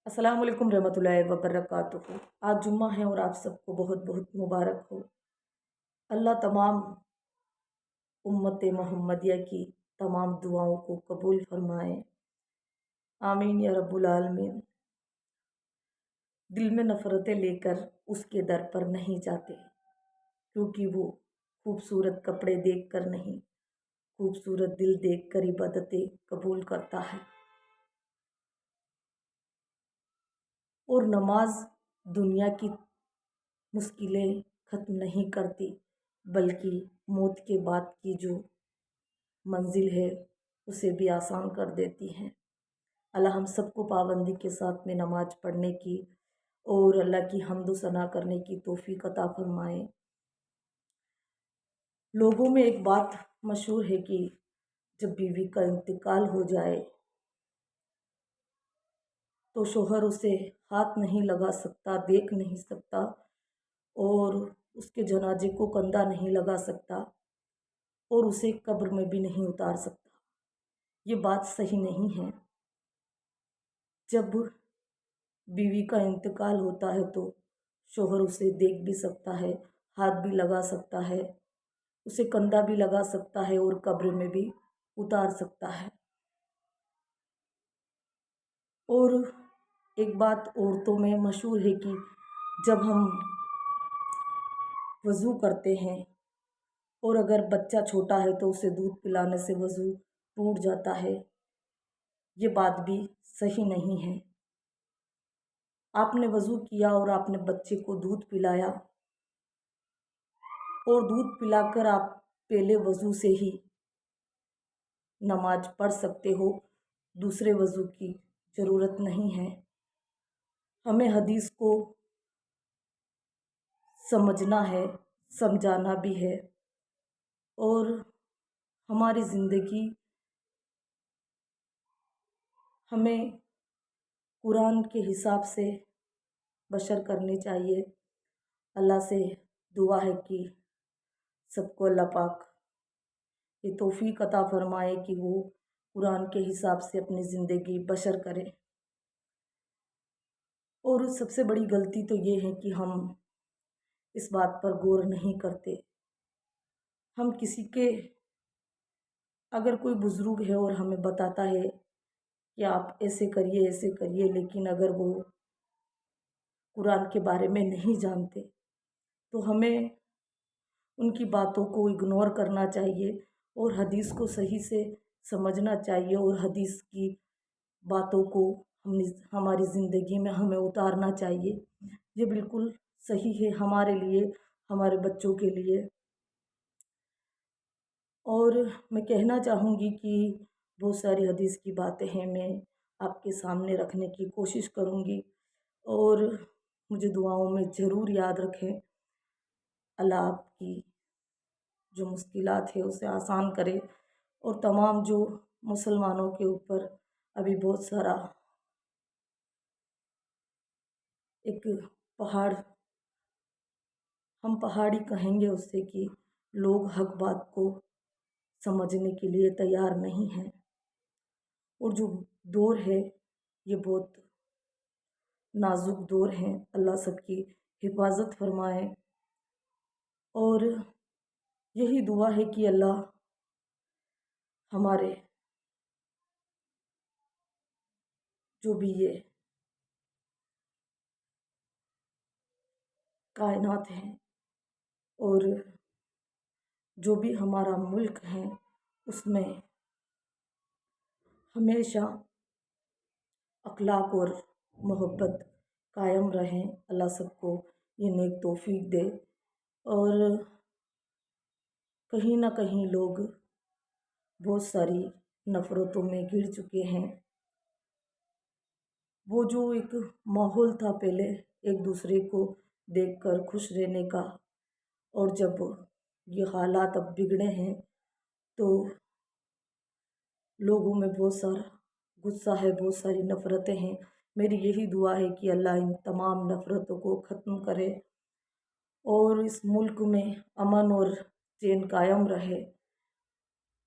अस्सलाम वालेकुम रहमतुल्लाहि व बरकातुहू। आज जुम्मा है और आप सबको बहुत बहुत मुबारक हो। अल्लाह तमाम उम्मत मोहम्मदिया की तमाम दुआओं को कबूल फरमाए। आमीन या रब्बुल आलमीन। दिल में नफ़रतें लेकर उसके दर पर नहीं जाते, क्योंकि वो खूबसूरत कपड़े देखकर नहीं, खूबसूरत दिल देखकर इबादतें कबूल करता है। और नमाज दुनिया की मुश्किलें ख़त्म नहीं करती, बल्कि मौत के बाद की जो मंजिल है उसे भी आसान कर देती हैं। अल्लाह हम सबको पाबंदी के साथ में नमाज पढ़ने की और अल्लाह की हम्द सना करने की तौफीक अता फरमाए। लोगों में एक बात मशहूर है कि जब बीवी का इंतकाल हो जाए तो शोहर उसे हाथ नहीं लगा सकता, देख नहीं सकता और उसके जनाजे को कंधा नहीं लगा सकता और उसे कब्र में भी नहीं उतार सकता। ये बात सही नहीं है। जब बीवी का इंतकाल होता है तो शोहर उसे देख भी सकता है, हाथ भी लगा सकता है, उसे कंधा भी लगा सकता है और कब्र में भी उतार सकता है। और एक बात औरतों में मशहूर है कि जब हम वज़ू करते हैं और अगर बच्चा छोटा है तो उसे दूध पिलाने से वज़ू टूट जाता है। ये बात भी सही नहीं है। आपने वज़ू किया और आपने बच्चे को दूध पिलाया और दूध पिलाकर आप पहले वज़ू से ही नमाज पढ़ सकते हो, दूसरे वज़ू की ज़रूरत नहीं है। हमें हदीस को समझना है, समझाना भी है और हमारी ज़िंदगी हमें कुरान के हिसाब से बशर करनी चाहिए। अल्लाह से दुआ है कि सबको अल्लाह पाक ये तौफीक अता फरमाए कि वो कुरान के हिसाब से अपनी ज़िंदगी बशर करें। और सबसे बड़ी गलती तो ये है कि हम इस बात पर गौर नहीं करते। हम किसी के अगर कोई बुज़ुर्ग है और हमें बताता है कि आप ऐसे करिए, लेकिन अगर वो कुरान के बारे में नहीं जानते तो हमें उनकी बातों को इग्नोर करना चाहिए और हदीस को सही से समझना चाहिए और हदीस की बातों को हमारी ज़िंदगी में हमें उतारना चाहिए। ये बिल्कुल सही है हमारे लिए, हमारे बच्चों के लिए। और मैं कहना चाहूँगी कि बहुत सारी हदीस की बातें हैं, मैं आपके सामने रखने की कोशिश करूँगी और मुझे दुआओं में ज़रूर याद रखें। अल्लाह आपकी जो मुश्किलात है उसे आसान करे और तमाम जो मुसलमानों के ऊपर अभी बहुत सारा एक पहाड़, हम पहाड़ी कहेंगे उससे, कि लोग हक बात को समझने के लिए तैयार नहीं हैं। और जो दौर है ये बहुत नाजुक दौर है। अल्लाह सबकी हिफाजत फरमाए और यही दुआ है कि अल्लाह हमारे जो भी ये कायनात हैं और जो भी हमारा मुल्क है उसमें हमेशा अखलाक और मोहब्बत कायम रहें। अल्लाह सबको ये नेक तौफीक दे। और कहीं ना कहीं लोग बहुत सारी नफ़रतों में घिर चुके हैं। वो जो एक माहौल था पहले एक दूसरे को देखकर खुश रहने का, और जब ये हालात अब बिगड़े हैं तो लोगों में बहुत सारा गुस्सा है, बहुत सारी नफ़रतें हैं। मेरी यही दुआ है कि अल्लाह इन तमाम नफ़रतों को ख़त्म करे और इस मुल्क में अमन और चैन कायम रहे।